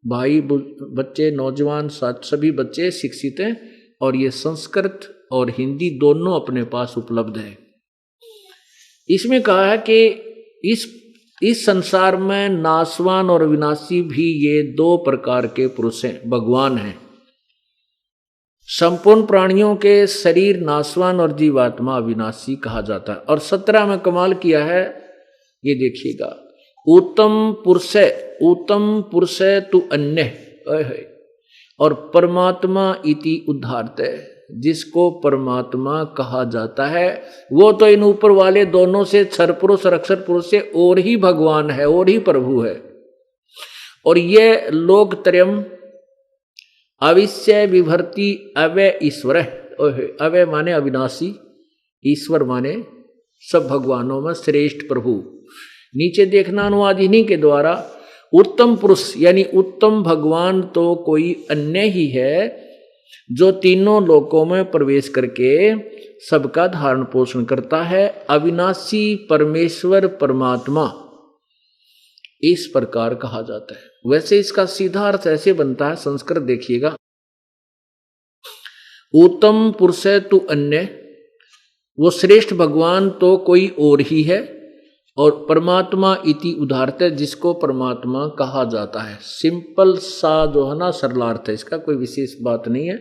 [SPEAKER 2] भाई बच्चे नौजवान सभी बच्चे शिक्षित हैं और ये संस्कृत और हिंदी दोनों अपने पास उपलब्ध है। इसमें कहा है कि इस संसार में नाशवान और विनाशी भी ये दो प्रकार के पुरुष हैं, भगवान हैं। संपूर्ण प्राणियों के शरीर नाशवान और जीवात्मा अविनाशी कहा जाता है। और 17 में कमाल किया है, ये देखिएगा, उत्तम पुरुष तु अन्य और परमात्मा इति उद्धारते, जिसको परमात्मा कहा जाता है वो तो इन ऊपर वाले दोनों से क्षर पुरुष और अक्षर पुरुष से और ही भगवान है, और ही प्रभु है। और ये लोकत्रयम् अविश्य विभर्ति अव्यय ईश्वर, अव्यय माने अविनाशी, ईश्वर माने सब भगवानों में श्रेष्ठ प्रभु। नीचे देखना अनुवाद इन्हीं के द्वारा, उत्तम पुरुष यानी उत्तम भगवान तो कोई अन्य ही है जो तीनों लोकों में प्रवेश करके सबका धारण पोषण करता है। अविनाशी परमेश्वर परमात्मा इस प्रकार कहा जाता है। वैसे इसका सीधा अर्थ ऐसे बनता है, संस्कृत देखिएगा, उत्तम पुरुष तु अन्य, वो श्रेष्ठ भगवान तो कोई और ही है, और परमात्मा इति उदाहरते, जिसको परमात्मा कहा जाता है। सिंपल सा जो है ना सरलार्थ है इसका, कोई विशेष बात नहीं है।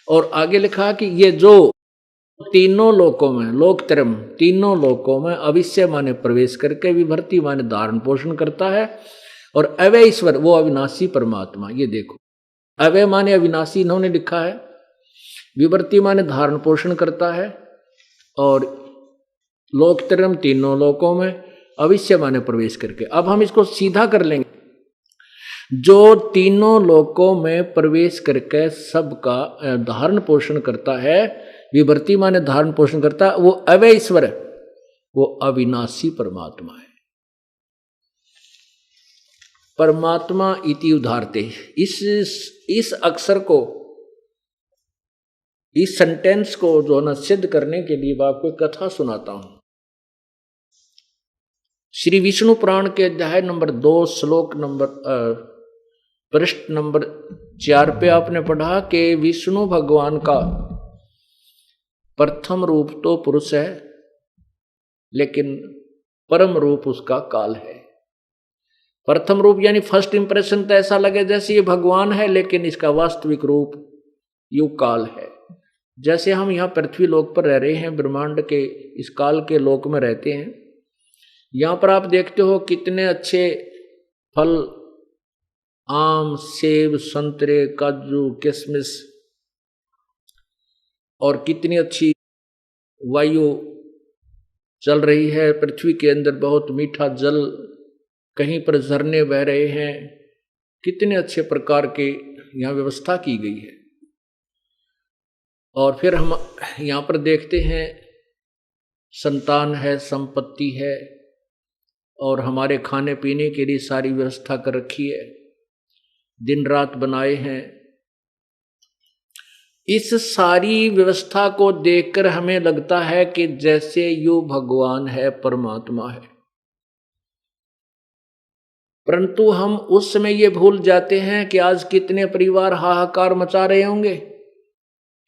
[SPEAKER 2] और आगे लिखा कि ये जो तीनों लोकों में, लोकत्रयम तीनों लोकों में अविश्य माने प्रवेश करके, विभर्ति माने धारण पोषण करता है, और अव्यय ईश्वर वो अविनाशी परमात्मा। ये देखो, अव्यय माने अविनाशी इन्होंने लिखा है, विभर्ति माने धारण पोषण करता है, और लोकत्रयम तीनों लोकों में अविश्य माने प्रवेश करके। अब हम इसको सीधा कर लेंगे, जो तीनों लोकों में प्रवेश करके सबका धारण पोषण करता है, विभर्ति माने धारण पोषण करता है, वो अव्यय ईश्वर है, वो अविनाशी परमात्मा है। परमात्मा इति उदाहरते, इस अक्षर को, इस सेंटेंस को जो ना सिद्ध करने के लिए मैं आपको कथा सुनाता हूं। श्री विष्णु पुराण के अध्याय नंबर 2 श्लोक नंबर पृष्ठ नंबर 4 पे आपने पढ़ा कि विष्णु भगवान का प्रथम रूप तो पुरुष है, लेकिन परम रूप उसका काल है। प्रथम रूप यानी फर्स्ट इंप्रेशन तो ऐसा लगे जैसे ये भगवान है, लेकिन इसका वास्तविक रूप युग काल है। जैसे हम यहाँ पृथ्वी लोक पर रह रहे हैं, ब्रह्मांड के इस काल के लोक में रहते हैं, यहाँ पर आप देखते हो कितने अच्छे फल, आम, सेब, संतरे, काजू, किशमिश, और कितनी अच्छी वायु चल रही है पृथ्वी के अंदर, बहुत मीठा जल, कहीं पर झरने बह रहे हैं, कितने अच्छे प्रकार के यहाँ व्यवस्था की गई है। और फिर हम यहाँ पर देखते हैं संतान है, संपत्ति है, और हमारे खाने पीने के लिए सारी व्यवस्था कर रखी है, दिन रात बनाए हैं। इस सारी व्यवस्था को देखकर हमें लगता है कि जैसे यू भगवान है, परमात्मा है, परंतु हम उस समय ये भूल जाते हैं कि आज कितने परिवार हाहाकार मचा रहे होंगे,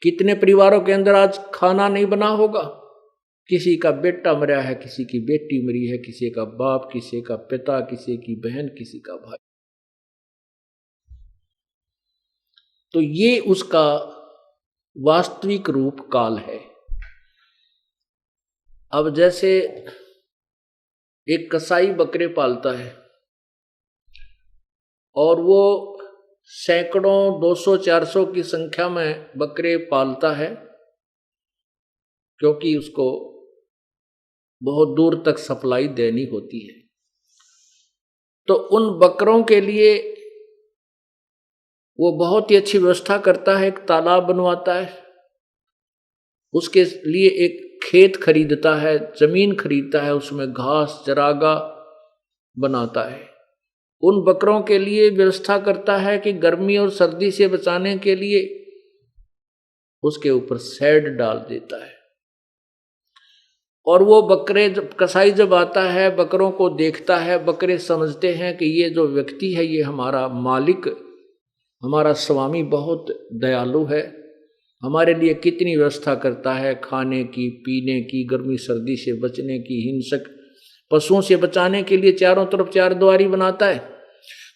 [SPEAKER 2] कितने परिवारों के अंदर आज खाना नहीं बना होगा, किसी का बेटा मरा है, किसी की बेटी मरी है, किसी का बाप, किसी का पिता, किसी की बहन, किसी का भाई। तो ये उसका वास्तविक रूप काल है। अब जैसे एक कसाई बकरे पालता है और वो सैकड़ों 200-400 की संख्या में बकरे पालता है, क्योंकि उसको बहुत दूर तक सप्लाई देनी होती है। तो उन बकरों के लिए वो बहुत ही अच्छी व्यवस्था करता है, एक तालाब बनवाता है, उसके लिए एक खेत खरीदता है, जमीन खरीदता है, उसमें घास चरागा बनाता है, उन बकरों के लिए व्यवस्था करता है कि गर्मी और सर्दी से बचाने के लिए उसके ऊपर शेड डाल देता है। और वो बकरे कसाई जब आता है, बकरों को देखता है, बकरे समझते हैं कि ये जो व्यक्ति है ये हमारा मालिक, हमारा स्वामी बहुत दयालु है, हमारे लिए कितनी व्यवस्था करता है, खाने की, पीने की, गर्मी सर्दी से बचने की, हिंसक पशुओं से बचाने के लिए चारों तरफ चार द्वारी बनाता है।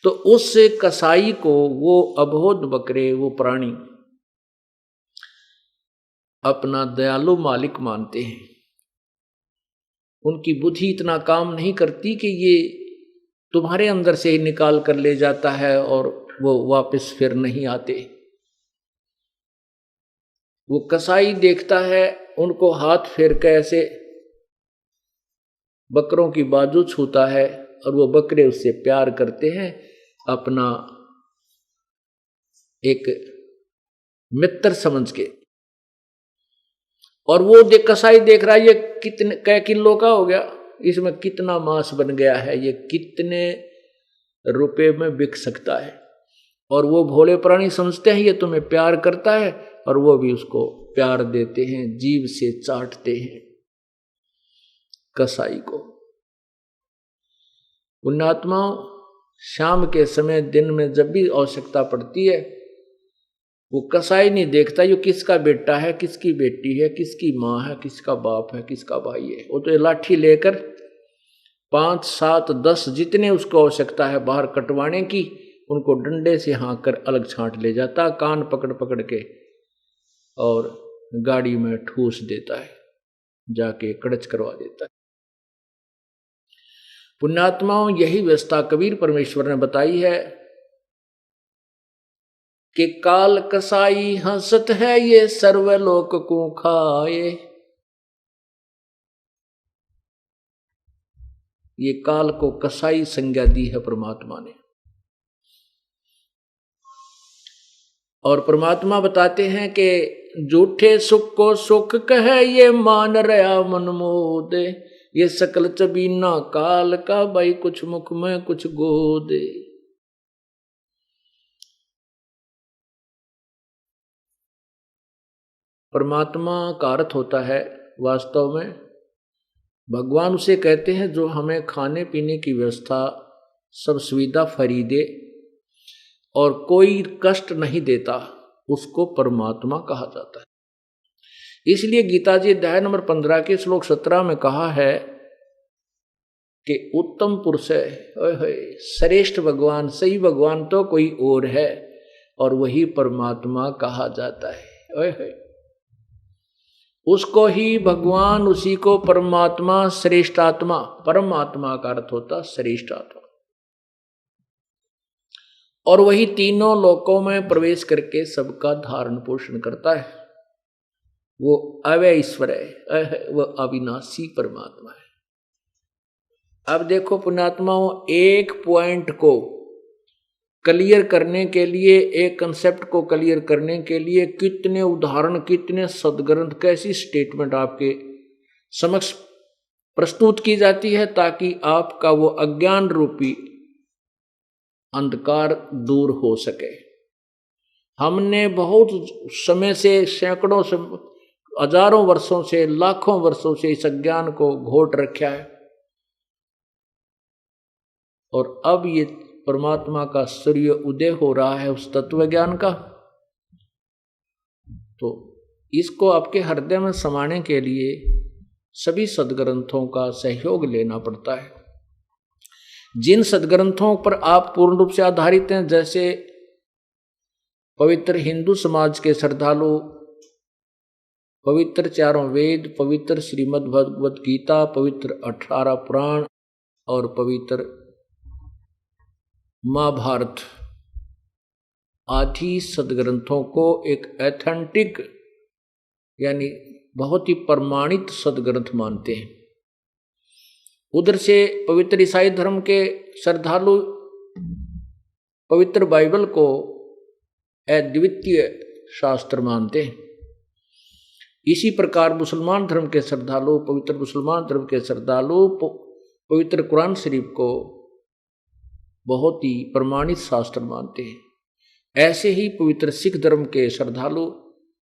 [SPEAKER 2] तो उस कसाई को वो अबोध बकरे, वो प्राणी अपना दयालु मालिक मानते हैं। उनकी बुद्धि इतना काम नहीं करती कि ये तुम्हारे अंदर से ही निकाल कर ले जाता है और वो वापस फिर नहीं आते। वो कसाई देखता है, उनको हाथ फेर के ऐसे बकरों की बाजू छूता है और वो बकरे उससे प्यार करते हैं, अपना एक मित्र समझ के। और वो कसाई देख रहा है ये कितने कै किलो का हो गया, इसमें कितना मांस बन गया है, ये कितने रुपए में बिक सकता है। और वो भोले प्राणी समझते हैं ये तुम्हें प्यार करता है, और वो भी उसको प्यार देते हैं, जीभ से चाटते हैं कसाई को। पुण्यात्माओं, शाम के समय, दिन में जब भी आवश्यकता पड़ती है, वो कसाई नहीं देखता ये किसका बेटा है, किसकी बेटी है, किसकी माँ है, किसका बाप है, किसका भाई है। वो तो लाठी लेकर 5, 7, 10 जितने उसको आवश्यकता है बाहर कटवाने की, उनको डंडे से हाँक कर अलग छांट ले जाता, कान पकड़ पकड़ के और गाड़ी में ठूस देता है, जाके कड़च करवा देता है। पुण्यात्माओं, यही व्यवस्था कबीर परमेश्वर ने बताई है कि काल कसाई हंसत है ये सर्वलोक को खाए। ये काल को कसाई संज्ञा दी है परमात्मा ने। और परमात्मा बताते हैं कि झूठे सुख को सुख कहे ये मान रहा मनमोद, ये सकल चबीना काल का भाई कुछ मुख में कुछ गोद। परमात्मा का अर्थ होता है वास्तव में भगवान उसे कहते हैं जो हमें खाने पीने की व्यवस्था सब सुविधा फ्री दे और कोई कष्ट नहीं देता, उसको परमात्मा कहा जाता है। इसलिए गीता जी अध्याय नंबर 15 के श्लोक 17 में कहा है कि उत्तम पुरुष है, श्रेष्ठ भगवान, सही भगवान तो कोई और है और वही परमात्मा कहा जाता है। उसको ही भगवान, उसी को परमात्मा, श्रेष्ठ आत्मा, परमात्मा का अर्थ होता श्रेष्ठ आत्मा। और वही तीनों लोकों में प्रवेश करके सबका धारण पोषण करता है। वो अव्यय ईश्वर है, वो अविनाशी परमात्मा है। अब देखो पुण्यात्माओं, एक पॉइंट को क्लियर करने के लिए, एक कंसेप्ट को क्लियर करने के लिए कितने उदाहरण, कितने सदग्रंथ, कैसी स्टेटमेंट आपके समक्ष प्रस्तुत की जाती है ताकि आपका वो अज्ञान रूपी अंधकार दूर हो सके। हमने बहुत समय से, सैकड़ों से, हजारों वर्षों से, लाखों वर्षों से इस अज्ञान को घोट रखा है और अब ये परमात्मा का सूर्य उदय हो रहा है उस तत्व ज्ञान का। तो इसको आपके हृदय में समाने के लिए सभी सदग्रंथों का सहयोग लेना पड़ता है। जिन सदग्रंथों पर आप पूर्ण रूप से आधारित हैं, जैसे पवित्र हिंदू समाज के श्रद्धालु पवित्र चारों वेद, पवित्र श्रीमद् भगवत गीता, पवित्र 18 पुराण और पवित्र महाभारत आदि सदग्रंथों को एक एथेंटिक यानी बहुत ही प्रमाणित सदग्रंथ मानते हैं। उधर से पवित्र ईसाई धर्म के श्रद्धालु पवित्र बाइबल को अद्वितीय शास्त्र मानते हैं। इसी प्रकार मुसलमान धर्म के श्रद्धालु, पवित्र मुसलमान धर्म के श्रद्धालु पवित्र कुरान शरीफ को बहुत ही प्रमाणित शास्त्र मानते हैं। ऐसे ही पवित्र सिख धर्म के श्रद्धालु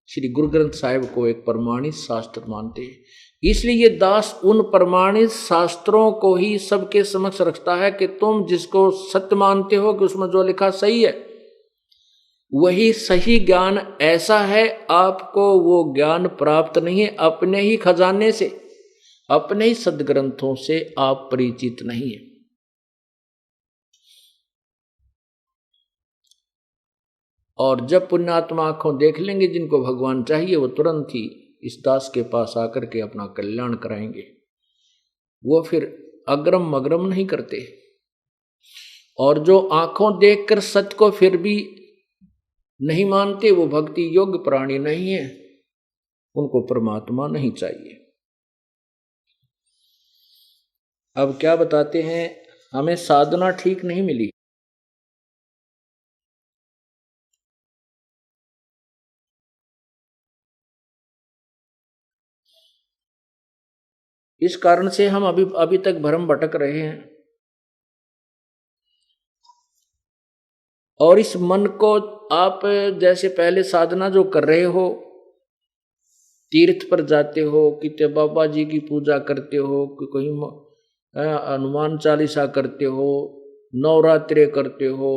[SPEAKER 2] श्री गुरु ग्रंथ साहिब को एक प्रमाणित शास्त्र मानते हैं। इसलिए ये दास उन प्रमाणित शास्त्रों को ही सबके समक्ष रखता है कि तुम जिसको सत्य मानते हो कि उसमें जो लिखा सही है, वही सही ज्ञान ऐसा है, आपको वो ज्ञान प्राप्त नहीं है अपने ही खजाने से, अपने ही सदग्रंथों से आप परिचित नहीं है। और जब पुण्यात्मा आंखों देख लेंगे जिनको भगवान चाहिए, वो तुरंत ही इस दास के पास आकर के अपना कल्याण कराएंगे। वो फिर अग्रम मग्रम नहीं करते। और जो आंखों देखकर सत्य को फिर भी नहीं मानते, वो भक्ति योग्य प्राणी नहीं है, उनको परमात्मा नहीं चाहिए। अब क्या बताते हैं, हमें साधना ठीक नहीं मिली। इस कारण से हम अभी तक भ्रम भटक रहे हैं। और इस मन को आप जैसे पहले साधना जो कर रहे हो, तीर्थ पर जाते हो, कितने बाबा जी की पूजा करते हो, कहीं हनुमान चालीसा करते हो, नवरात्रे करते हो,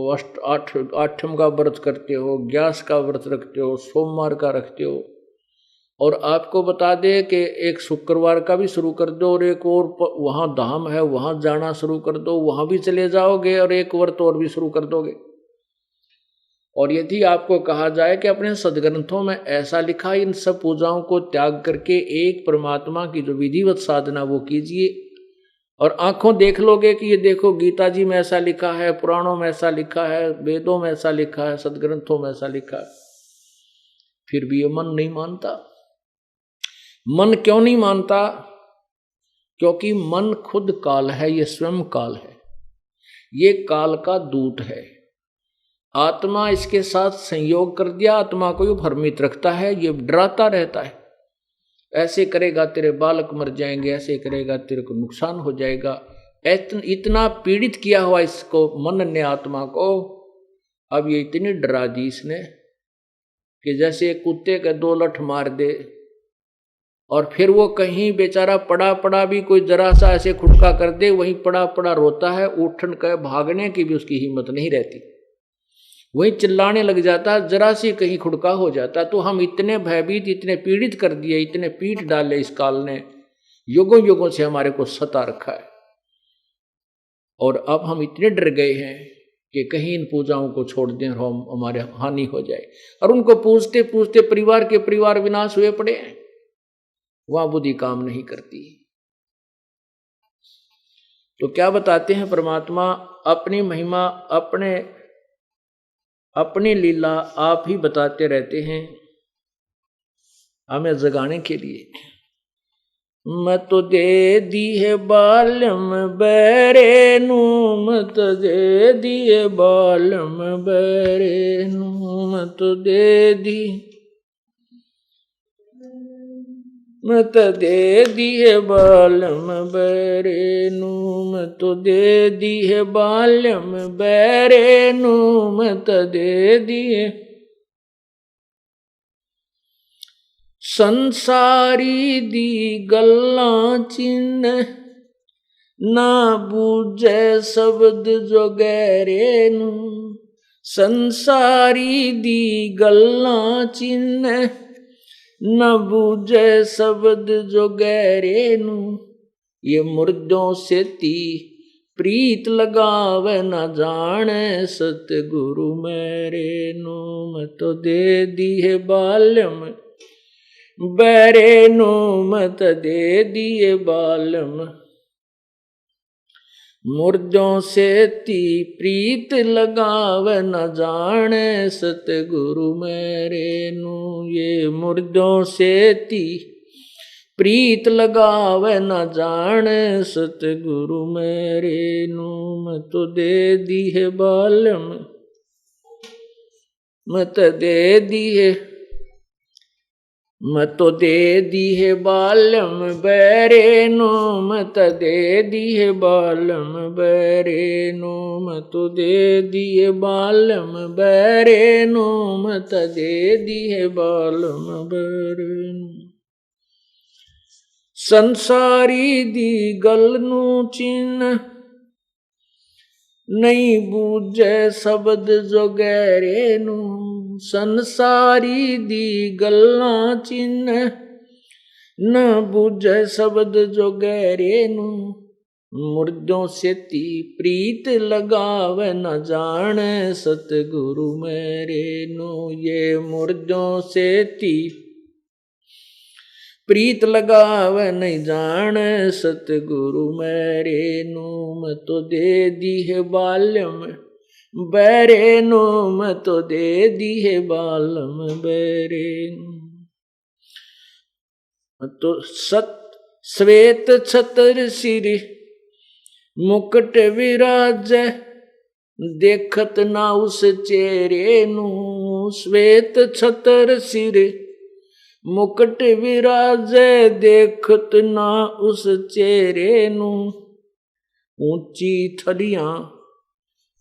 [SPEAKER 2] आठम का व्रत करते हो, ग्यास का व्रत रखते हो, सोमवार का रखते हो, और आपको बता दे कि एक शुक्रवार का भी शुरू कर दो और एक और वहाँ धाम है वहाँ जाना शुरू कर दो, वहाँ भी चले जाओगे और एक व्रत और भी शुरू कर दोगे। और यदि आपको कहा जाए कि अपने सदग्रंथों में ऐसा लिखा, इन सब पूजाओं को त्याग करके एक परमात्मा की जो विधिवत साधना वो कीजिए, और आंखों देख लोगे कि ये देखो गीता जी में ऐसा लिखा है, पुराणों में ऐसा लिखा है, वेदों में ऐसा लिखा है, सदग्रंथों में ऐसा लिखा है, फिर भी ये मन नहीं मानता। मन क्यों नहीं मानता? क्योंकि मन खुद काल है, ये स्वयं काल है, ये काल का दूत है। आत्मा इसके साथ संयोग कर दिया, आत्मा को ये भ्रमित रखता है, ये डराता रहता है, ऐसे करेगा तेरे बालक मर जाएंगे, ऐसे करेगा तेरे को नुकसान हो जाएगा। इतना पीड़ित किया हुआ इसको मन ने, आत्मा को, अब ये इतनी डरा दी इसने कि जैसे कुत्ते के 2 लठ मार दे, और फिर वो कहीं बेचारा पड़ा पड़ा भी कोई जरा सा ऐसे खुटका कर दे, वहीं पड़ा पड़ा रोता है, उठन के भागने की भी उसकी हिम्मत नहीं रहती, वहीं चिल्लाने लग जाता, जरा सी कहीं खुड़का हो जाता। तो हम इतने भयभीत, इतने पीड़ित कर दिए, इतने पीट डाले इस काल ने, युगों युगों से हमारे को सता रखा है। और अब हम इतने डर गए हैं कि कहीं इन पूजाओं को छोड़ दें और हम हमारे हानि हो जाए। और उनको पूछते पूछते परिवार के परिवार विनाश हुए पड़े हैं, वहां बुद्धि काम नहीं करती। तो क्या बताते हैं परमात्मा? अपनी महिमा, अपनी लीला आप ही बताते रहते हैं हमें जगाने के लिए। मत दे दिए बालम बैरे नू, मत दे दिए बालम बैरे नू, मत दे दी, मत दे दिए बालम बैरे नू, मत दे दिए बालम बैरे नू, मत दे दिए। संसारी दी गल्लां चिन्ह, ना बूझे शब्द जो गहरे नू, संसारी दी गल्लां चिन्ह, न बूझे शब्द जो गहरे नू, ये मुर्दों से ती प्रीत लगावे न जाने, सतगुरु मेरे नू, मत दे दिए बालम बैरे नू, मत दे दिए बालम, मुर्दों से ती प्रीत लगावे न जाने, सतगुरु मेरे नू, ये मुर्दों से ती प्रीत लगावे न जाने, सतगुरु मेरे नू, मत दे दिए बालम, मत दे दिए, मत दे दिए बालम बैरे नू, मत दे दिए बालम बैरे नू, मत दे दिए बालम बैरे नू, मत दे दिए बालम बैरे नू। संसारी दी गल नू चिन्ह, नहीं बूझे शब्द जो गहरे नू, संसारी दी गल्लां चिन्ह, न बूझे शब्द जो गहरे नू, मुर्दों से ती प्रीत लगावे न जाने, सतगुरु मेरे नू, ये मुर्दों से ती प्रीत लगावे नहीं जाने, सतगुरु मेरे नू, मत दे दिए बालम बैरे नू, मत दे दिए बालम बैरे नू। तो श्वेत छतर सिर मुकुट विराज, देखत ना उस चेहरे नू, श्वेत छतर सिर मुकुट विराजे, देखत ना उस चेहरे नू, ऊंची थलियां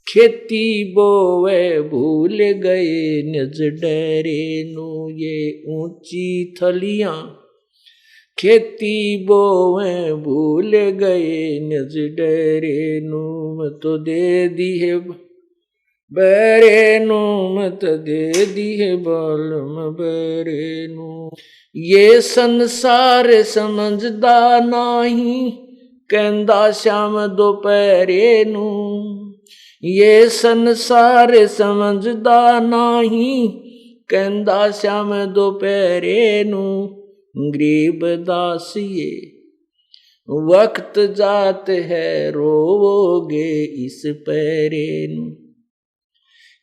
[SPEAKER 2] खेती बोवे भूल गए निज डेरे नू, ये ऊंची थलियां खेती बोवे भूल गए निज डेरे नू, मत दे दिए बैरे नू, मत दे दिए बालम बैरे नू। ये संसार समझदा नाही, कहंदा श्याम दोपहरे नू, ये संसार समझदा नाही, कहंदा श्याम दोपहरे नू, गरीब दास ये वक्त जात है रोवोगे इस पैरे नू।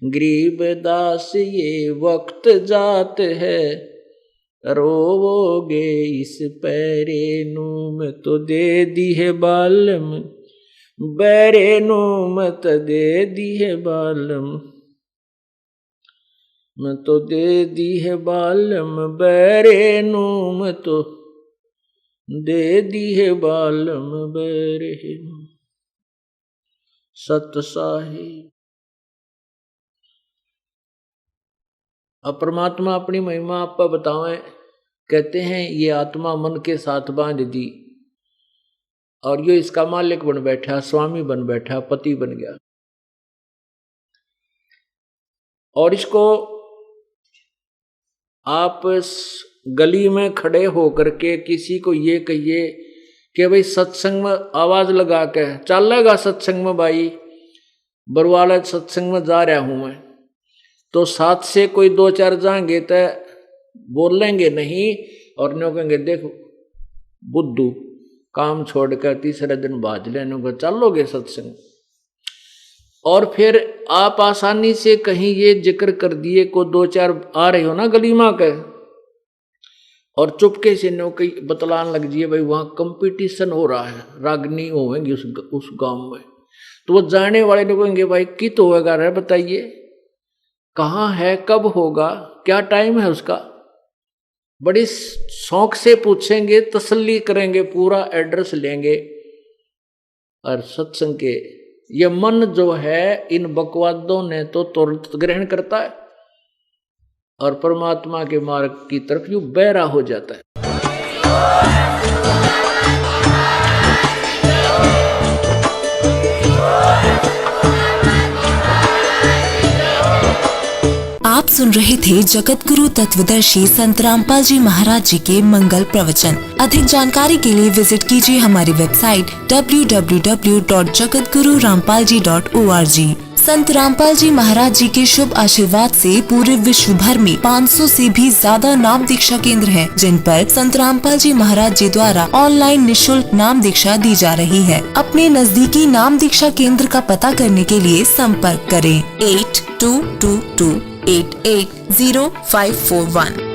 [SPEAKER 2] गरीब दास ये वक्त जात है रोवोगे इस पैरे नू। मैं तो दे दी है बालम बैरे नू, मत दे दी है बालम, मैं तो दे दी है बालम बैरे नू, मैं तो दे दी है बालम बैरे नू। सत साहिब। अब परमात्मा अपनी महिमा आप पर बतावें, कहते हैं ये आत्मा मन के साथ बांध दी और ये इसका मालिक बन बैठा, स्वामी बन बैठा, पति बन गया। और इसको आप गली में खड़े होकर के किसी को ये कहिए कि भाई सत्संग में आवाज लगा के चलेगा, सत्संग में भाई बरवाला सत्संग में जा रहा हूं मैं, तो साथ से कोई दो चार जाएंगे तो बोलेंगे नहीं और न्यों कहेंगे देखो बुद्धू काम छोड़कर तीसरे दिन बाज लेने को चलोगे सत्संग। और फिर आप आसानी से कहीं ये जिक्र कर दिए को दो चार आ रहे हो ना गली माँ के, और चुपके से नो कहीं बतलान लग जाइए भाई वहां कंपटीशन हो रहा है, रागनी होंगी उस गांव में, तो वो जाने वाले लोग कहेंगे भाई कित होगा रे बताइए, कहाँ है, कब होगा, क्या टाइम है उसका। बड़ी शौक से पूछेंगे, तसल्ली करेंगे, पूरा एड्रेस लेंगे। और सत्संग के ये मन जो है इन बकवादों ने तो तुरंत ग्रहण करता है और परमात्मा के मार्ग की तरफ यूं बहरा हो जाता है।
[SPEAKER 3] आप सुन रहे थे जगत गुरु तत्वदर्शी संत रामपाल जी महाराज जी के मंगल प्रवचन। अधिक जानकारी के लिए विजिट कीजिए हमारी वेबसाइट www.jagatgururampalji.org। संत रामपाल जी महाराज जी के शुभ आशीर्वाद से पूरे विश्व भर में 500 से भी ज्यादा नाम दीक्षा केंद्र हैं, जिन पर संत रामपाल जी महाराज जी द्वारा ऑनलाइन निःशुल्क नाम दीक्षा दी जा रही है। अपने नजदीकी नाम दीक्षा केंद्र का पता करने के लिए संपर्क करें 8222880541।